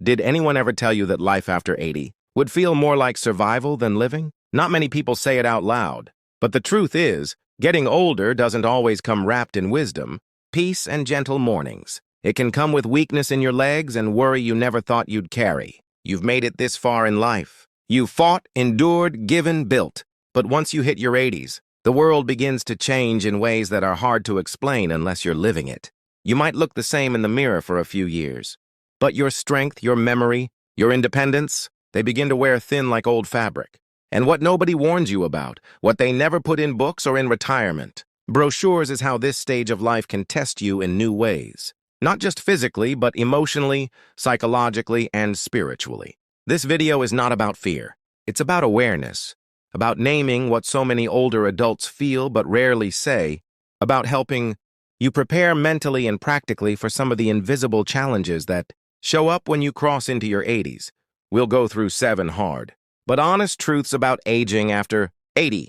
Did anyone ever tell you that life after 80 would feel more like survival than living? Not many people say it out loud, but the truth is, getting older doesn't always come wrapped in wisdom, peace, and gentle mornings. It can come with weakness in your legs and worry you never thought you'd carry. You've made it this far in life. You've fought, endured, given, built. But once you hit your 80s, the world begins to change in ways that are hard to explain unless you're living it. You might look the same in the mirror for a few years, but your strength, your memory, your independence, they begin to wear thin like old fabric. And what nobody warns you about, what they never put in books or in retirement, brochures, is how this stage of life can test you in new ways. Not just physically, but emotionally, psychologically, and spiritually. This video is not about fear. It's about awareness, about naming what so many older adults feel but rarely say, about helping you prepare mentally and practically for some of the invisible challenges that show up when you cross into your 80s. We'll go through 7 hard, but honest truths about aging after 80.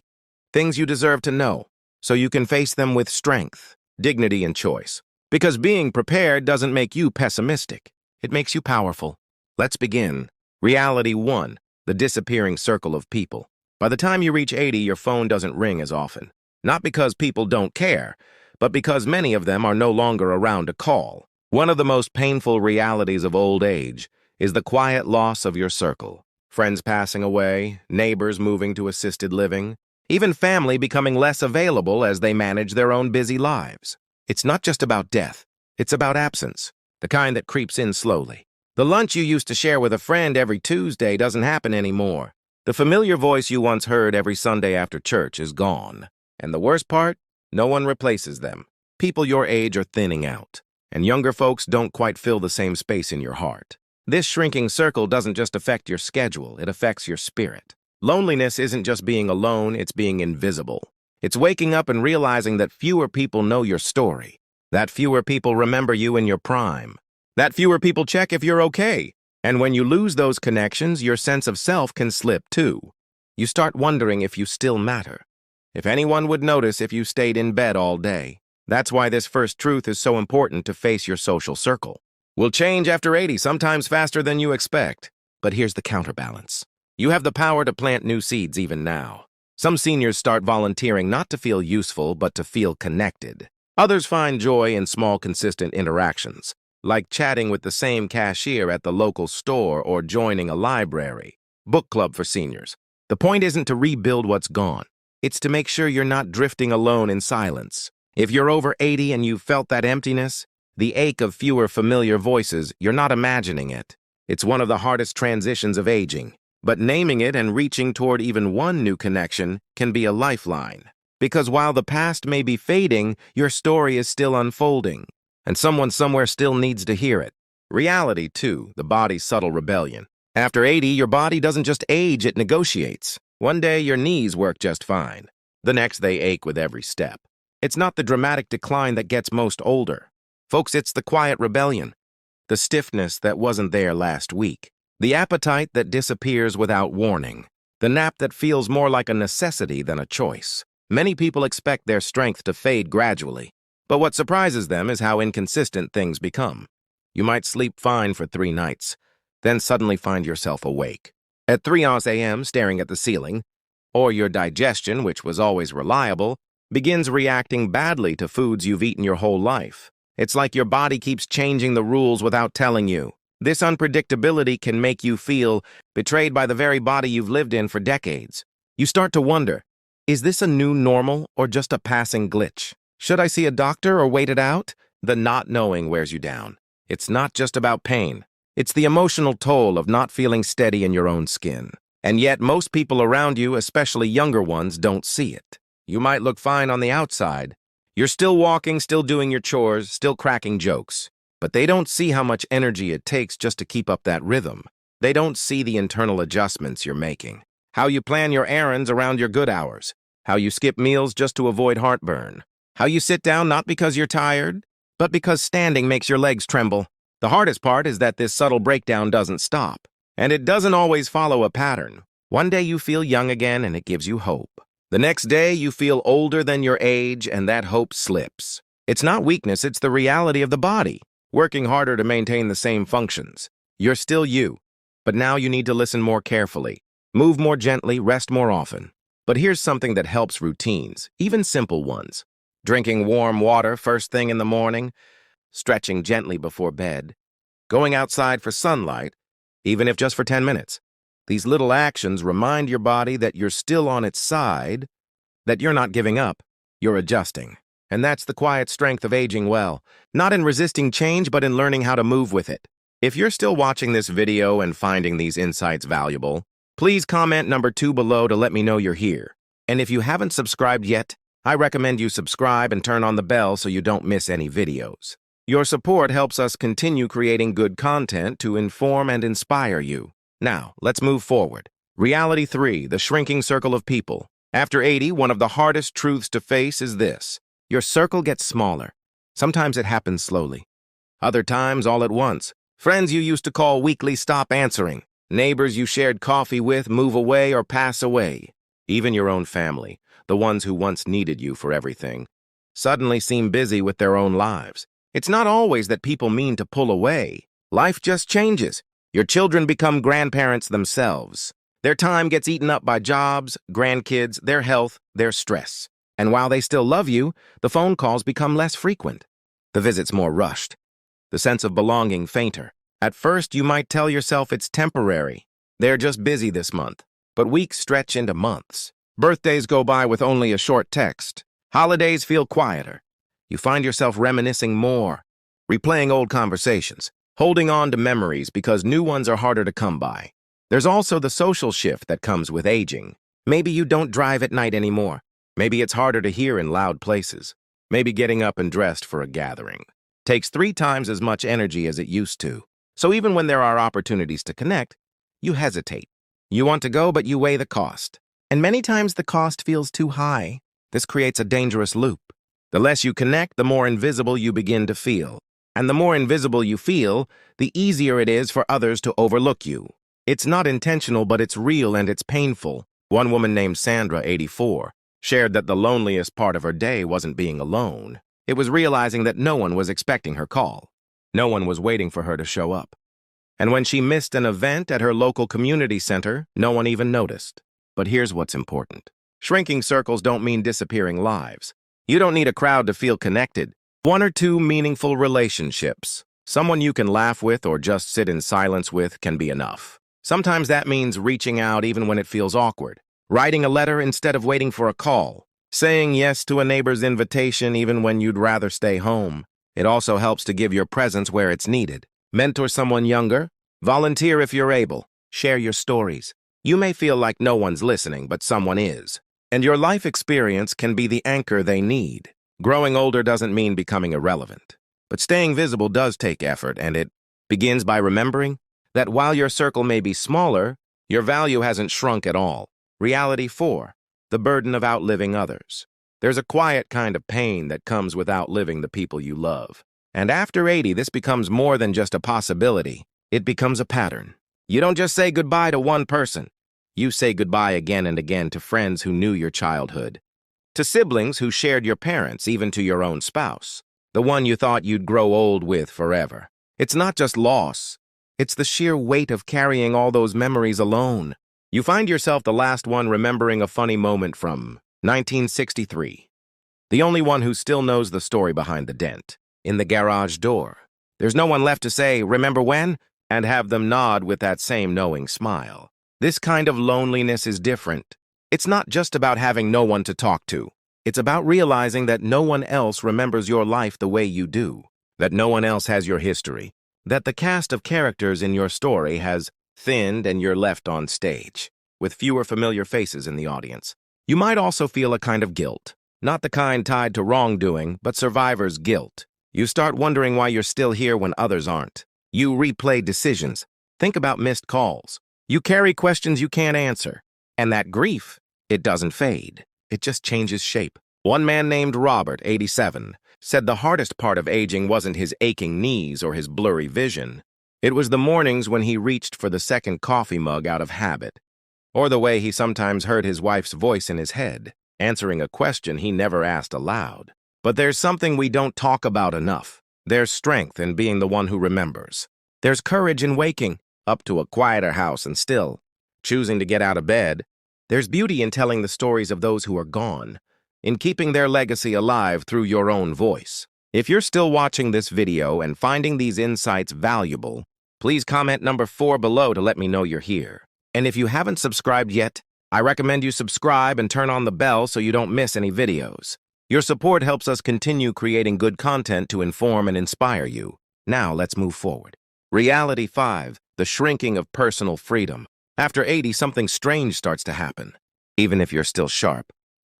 Things you deserve to know, so you can face them with strength, dignity, and choice. Because being prepared doesn't make you pessimistic. It makes you powerful. Let's begin. Reality 1, the disappearing circle of people. By the time you reach 80, your phone doesn't ring as often. Not because people don't care, but because many of them are no longer around to call. One of the most painful realities of old age is the quiet loss of your circle. Friends passing away, neighbors moving to assisted living, even family becoming less available as they manage their own busy lives. It's not just about death, it's about absence, the kind that creeps in slowly. The lunch you used to share with a friend every Tuesday doesn't happen anymore. The familiar voice you once heard every Sunday after church is gone. And the worst part? No one replaces them. People your age are thinning out, and younger folks don't quite fill the same space in your heart. This shrinking circle doesn't just affect your schedule, it affects your spirit. Loneliness isn't just being alone, it's being invisible. It's waking up and realizing that fewer people know your story, that fewer people remember you in your prime, that fewer people check if you're okay. And when you lose those connections, your sense of self can slip too. You start wondering if you still matter, if anyone would notice if you stayed in bed all day. That's why this first truth is so important to face your social circle. We'll change after 80, sometimes faster than you expect. But here's the counterbalance. You have the power to plant new seeds even now. Some seniors start volunteering not to feel useful, but to feel connected. Others find joy in small, consistent interactions, like chatting with the same cashier at the local store or joining a library. Book club for seniors. The point isn't to rebuild what's gone. It's to make sure you're not drifting alone in silence. If you're over 80 and you've felt that emptiness, the ache of fewer familiar voices, you're not imagining it. It's one of the hardest transitions of aging. But naming it and reaching toward even one new connection can be a lifeline. Because while the past may be fading, your story is still unfolding. And someone somewhere still needs to hear it. Reality, too, the body's subtle rebellion. After 80, your body doesn't just age, it negotiates. One day, your knees work just fine. The next, they ache with every step. It's not the dramatic decline that gets most older. Folks, it's the quiet rebellion. The stiffness that wasn't there last week. The appetite that disappears without warning. The nap that feels more like a necessity than a choice. Many people expect their strength to fade gradually. But what surprises them is how inconsistent things become. You might sleep fine for 3 nights, then suddenly find yourself awake at 3 a.m. staring at the ceiling, or your digestion, which was always reliable, begins reacting badly to foods you've eaten your whole life. It's like your body keeps changing the rules without telling you. This unpredictability can make you feel betrayed by the very body you've lived in for decades. You start to wonder, is this a new normal or just a passing glitch? Should I see a doctor or wait it out? The not knowing wears you down. It's not just about pain. It's the emotional toll of not feeling steady in your own skin. And yet most people around you, especially younger ones, don't see it. You might look fine on the outside. You're still walking, still doing your chores, still cracking jokes. But they don't see how much energy it takes just to keep up that rhythm. They don't see the internal adjustments you're making. How you plan your errands around your good hours. How you skip meals just to avoid heartburn. How you sit down not because you're tired, but because standing makes your legs tremble. The hardest part is that this subtle breakdown doesn't stop. And it doesn't always follow a pattern. One day you feel young again and it gives you hope. The next day you feel older than your age and that hope slips. It's not weakness, it's the reality of the body, working harder to maintain the same functions. You're still you, but now you need to listen more carefully. Move more gently, rest more often. But here's something that helps routines, even simple ones. Drinking warm water first thing in the morning, stretching gently before bed, going outside for sunlight, even if just for 10 minutes. These little actions remind your body that you're still on its side, that you're not giving up, you're adjusting. And that's the quiet strength of aging well, not in resisting change, but in learning how to move with it. If you're still watching this video and finding these insights valuable, please comment number 2 below to let me know you're here. And if you haven't subscribed yet, I recommend you subscribe and turn on the bell so you don't miss any videos. Your support helps us continue creating good content to inform and inspire you. Now, let's move forward. Reality 3, the shrinking circle of people. After 80, one of the hardest truths to face is this. Your circle gets smaller. Sometimes it happens slowly. Other times, all at once. Friends you used to call weekly stop answering. Neighbors you shared coffee with move away or pass away. Even your own family, the ones who once needed you for everything, suddenly seem busy with their own lives. It's not always that people mean to pull away. Life just changes. Your children become grandparents themselves. Their time gets eaten up by jobs, grandkids, their health, their stress. And while they still love you, the phone calls become less frequent. The visits more rushed. The sense of belonging fainter. At first, you might tell yourself it's temporary. They're just busy this month. But weeks stretch into months. Birthdays go by with only a short text. Holidays feel quieter. You find yourself reminiscing more, replaying old conversations, holding on to memories because new ones are harder to come by. There's also the social shift that comes with aging. Maybe you don't drive at night anymore. Maybe it's harder to hear in loud places. Maybe getting up and dressed for a gathering takes 3 times as much energy as it used to. So even when there are opportunities to connect, you hesitate. You want to go, but you weigh the cost. And many times the cost feels too high. This creates a dangerous loop. The less you connect, the more invisible you begin to feel. And the more invisible you feel, the easier it is for others to overlook you. It's not intentional, but it's real and it's painful. One woman named Sandra, 84, shared that the loneliest part of her day wasn't being alone. It was realizing that no one was expecting her call. No one was waiting for her to show up. And when she missed an event at her local community center, no one even noticed. But here's what's important. Shrinking circles don't mean disappearing lives. You don't need a crowd to feel connected. 1 or 2 meaningful relationships, someone you can laugh with or just sit in silence with, can be enough. Sometimes that means reaching out even when it feels awkward, writing a letter instead of waiting for a call, saying yes to a neighbor's invitation even when you'd rather stay home. It also helps to give your presence where it's needed. Mentor someone younger, volunteer if you're able, share your stories. You may feel like no one's listening, but someone is. And your life experience can be the anchor they need. Growing older doesn't mean becoming irrelevant. But staying visible does take effort, and it begins by remembering that while your circle may be smaller, your value hasn't shrunk at all. Reality 4, the burden of outliving others. There's a quiet kind of pain that comes with outliving the people you love. And after 80, this becomes more than just a possibility. It becomes a pattern. You don't just say goodbye to one person. You say goodbye again and again to friends who knew your childhood, to siblings who shared your parents, even to your own spouse, the one you thought you'd grow old with forever. It's not just loss. It's the sheer weight of carrying all those memories alone. You find yourself the last one remembering a funny moment from 1963. The only one who still knows the story behind the dent in the garage door. There's no one left to say, "Remember when?" and have them nod with that same knowing smile. This kind of loneliness is different. It's not just about having no one to talk to. It's about realizing that no one else remembers your life the way you do, that no one else has your history, that the cast of characters in your story has thinned and you're left on stage, with fewer familiar faces in the audience. You might also feel a kind of guilt, not the kind tied to wrongdoing, but survivor's guilt. You start wondering why you're still here when others aren't. You replay decisions, think about missed calls. You carry questions you can't answer. And that grief, it doesn't fade. It just changes shape. One man named Robert, 87, said the hardest part of aging wasn't his aching knees or his blurry vision. It was the mornings when he reached for the second coffee mug out of habit, or the way he sometimes heard his wife's voice in his head, answering a question he never asked aloud. But there's something we don't talk about enough. There's strength in being the one who remembers. There's courage in waking up to a quieter house and still choosing to get out of bed. There's beauty in telling the stories of those who are gone, in keeping their legacy alive through your own voice. If you're still watching this video and finding these insights valuable, please comment number 4 below to let me know you're here. And if you haven't subscribed yet, I recommend you subscribe and turn on the bell so you don't miss any videos. Your support helps us continue creating good content to inform and inspire you. Now let's move forward. Reality 5, the shrinking of personal freedom. After 80, something strange starts to happen. Even if you're still sharp,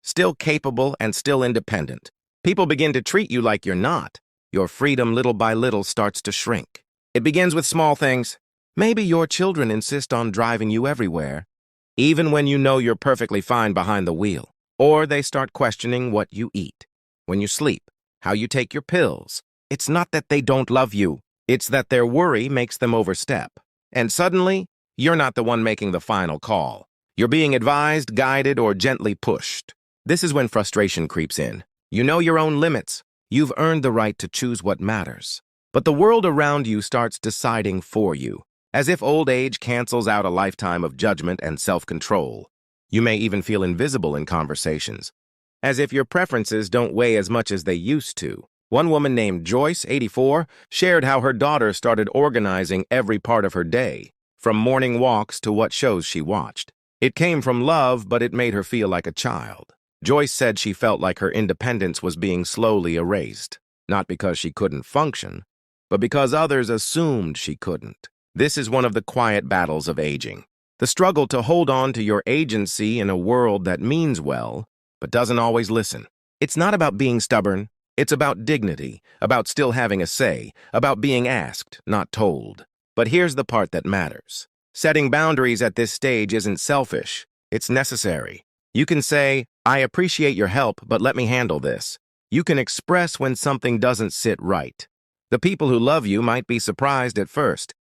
still capable, and still independent, people begin to treat you like you're not. Your freedom, little by little, starts to shrink. It begins with small things. Maybe your children insist on driving you everywhere, even when you know you're perfectly fine behind the wheel. Or they start questioning what you eat, when you sleep, how you take your pills. It's not that they don't love you. It's that their worry makes them overstep. And suddenly, you're not the one making the final call. You're being advised, guided, or gently pushed. This is when frustration creeps in. You know your own limits. You've earned the right to choose what matters. But the world around you starts deciding for you, as if old age cancels out a lifetime of judgment and self-control. You may even feel invisible in conversations, as if your preferences don't weigh as much as they used to. One woman named Joyce, 84, shared how her daughter started organizing every part of her day, from morning walks to what shows she watched. It came from love, but it made her feel like a child. Joyce said she felt like her independence was being slowly erased, not because she couldn't function, but because others assumed she couldn't. This is one of the quiet battles of aging. The struggle to hold on to your agency in a world that means well, but doesn't always listen. It's not about being stubborn. It's about dignity, about still having a say, about being asked, not told. But here's the part that matters. Setting boundaries at this stage isn't selfish. It's necessary. You can say, I appreciate your help, but let me handle this. You can express when something doesn't sit right. The people who love you might be surprised at first,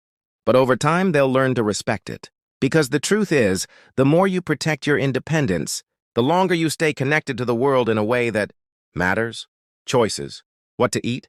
but over time they'll learn to respect it. Because the truth is, the more you protect your independence, the longer you stay connected to the world in a way that matters. Choices, what to eat,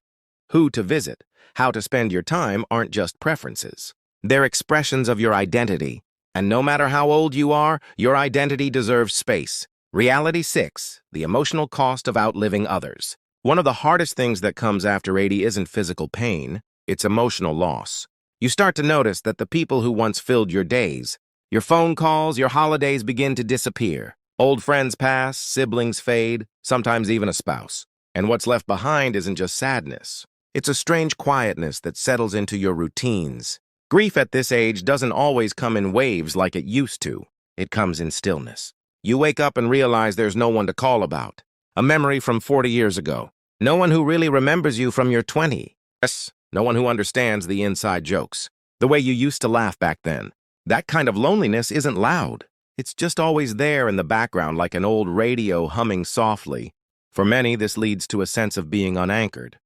who to visit, how to spend your time aren't just preferences. They're expressions of your identity. And no matter how old you are, your identity deserves space. Reality 6, the emotional cost of outliving others. One of the hardest things that comes after 80 isn't physical pain, it's emotional loss. You start to notice that the people who once filled your days, your phone calls, your holidays begin to disappear. Old friends pass, siblings fade, sometimes even a spouse. And what's left behind isn't just sadness. It's a strange quietness that settles into your routines. Grief at this age doesn't always come in waves like it used to. It comes in stillness. You wake up and realize there's no one to call about. A memory from 40 years ago. No one who really remembers you from your 20s. No one who understands the inside jokes, the way you used to laugh back then. That kind of loneliness isn't loud. It's just always there in the background like an old radio humming softly. For many, this leads to a sense of being unanchored.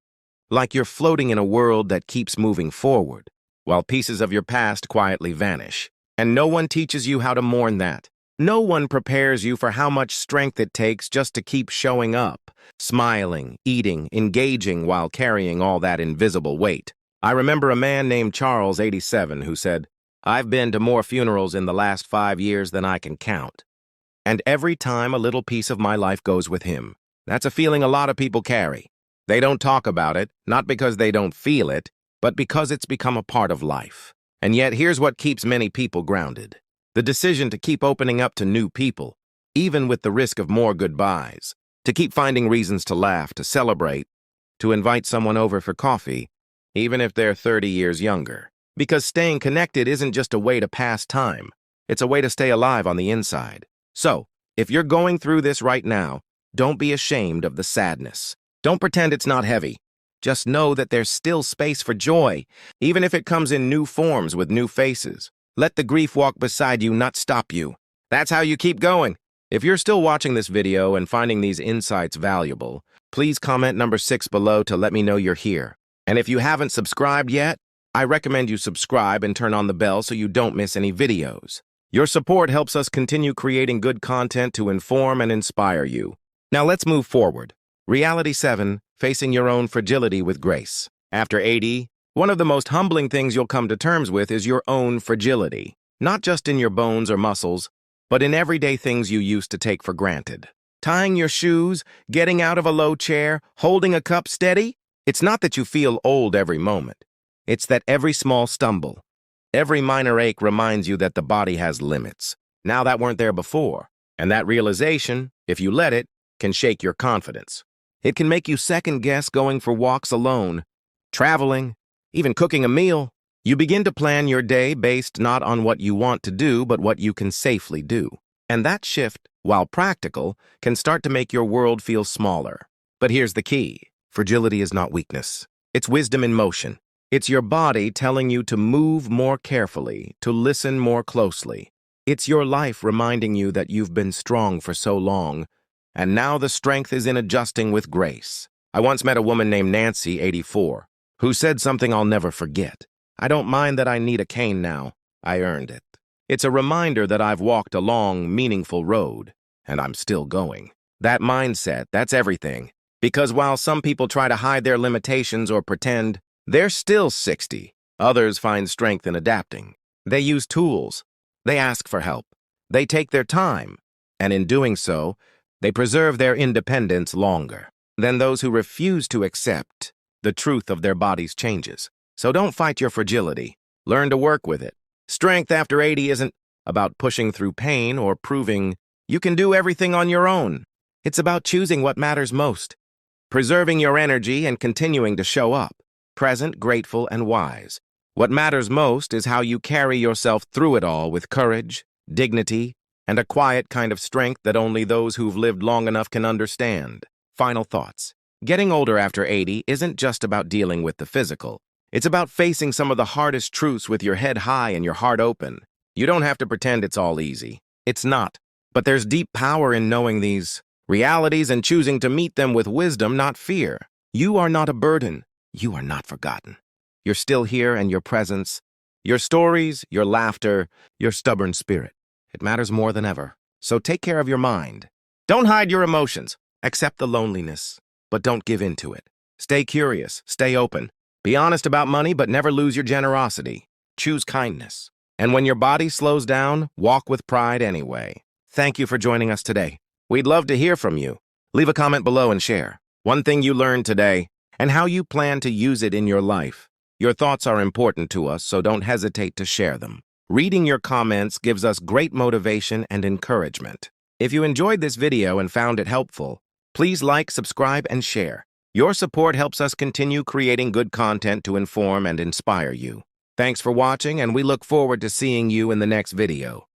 Like you're floating in a world that keeps moving forward, while pieces of your past quietly vanish. And no one teaches you how to mourn that. No one prepares you for how much strength it takes just to keep showing up, smiling, eating, engaging while carrying all that invisible weight. I remember a man named Charles, 87, who said, I've been to more funerals in the last 5 years than I can count. And every time a little piece of my life goes with him. That's a feeling a lot of people carry. They don't talk about it, not because they don't feel it, but because it's become a part of life. And yet here's what keeps many people grounded. The decision to keep opening up to new people, even with the risk of more goodbyes, to keep finding reasons to laugh, to celebrate, to invite someone over for coffee, even if they're 30 years younger. Because staying connected isn't just a way to pass time, it's a way to stay alive on the inside. So, if you're going through this right now, don't be ashamed of the sadness. Don't pretend it's not heavy. Just know that there's still space for joy, even if it comes in new forms with new faces. Let the grief walk beside you, not stop you. That's how you keep going. If you're still watching this video and finding these insights valuable, please comment number 6 below to let me know you're here. And if you haven't subscribed yet, I recommend you subscribe and turn on the bell so you don't miss any videos. Your support helps us continue creating good content to inform and inspire you. Now let's move forward. Reality 7, facing your own fragility with grace. After 80, One of the most humbling things you'll come to terms with is your own fragility, not just in your bones or muscles, but in everyday things you used to take for granted. Tying your shoes, getting out of a low chair, holding a cup steady. It's not that you feel old every moment. It's that every small stumble, every minor ache reminds you that the body has limits. Now that weren't there before. And that realization, if you let it, can shake your confidence. It can make you second-guess going for walks alone, traveling, even cooking a meal. You begin to plan your day based not on what you want to do, but what you can safely do. And that shift, while practical, can start to make your world feel smaller. But here's the key. Fragility is not weakness. It's wisdom in motion. It's your body telling you to move more carefully, to listen more closely. It's your life reminding you that you've been strong for so long, and now the strength is in adjusting with grace. I once met a woman named Nancy, 84, who said something I'll never forget. "I don't mind that I need a cane now. I earned it." It's a reminder that I've walked a long, meaningful road, and I'm still going. That mindset, that's everything. Because while some people try to hide their limitations or pretend, they're still 60. Others find strength in adapting. They use tools. They ask for help. They take their time. And in doing so, they preserve their independence longer than those who refuse to accept the truth of their body's changes. So don't fight your fragility. Learn to work with it. Strength after 80 isn't about pushing through pain or proving you can do everything on your own. It's about choosing what matters most, preserving your energy and continuing to show up, present, grateful, and wise. What matters most is how you carry yourself through it all with courage, dignity, and a quiet kind of strength that only those who've lived long enough can understand. Final thoughts. Getting older after 80 isn't just about dealing with the physical. It's about facing some of the hardest truths with your head high and your heart open. You don't have to pretend it's all easy. It's not. But there's deep power in knowing these realities and choosing to meet them with wisdom, not fear. You are not a burden. You are not forgotten. You're still here, and your presence, your stories, your laughter, your stubborn spirit, it matters more than ever. So take care of your mind. Don't hide your emotions. Accept the loneliness, but don't give in to it. Stay curious. Stay open. Be honest about money, but never lose your generosity. Choose kindness. And when your body slows down, walk with pride anyway. Thank you for joining us today. We'd love to hear from you. Leave a comment below and share one thing you learned today and how you plan to use it in your life. Your thoughts are important to us, so don't hesitate to share them. Reading your comments gives us great motivation and encouragement. If you enjoyed this video and found it helpful, please like, subscribe, and share. Your support helps us continue creating good content to inform and inspire you. Thanks for watching, and we look forward to seeing you in the next video.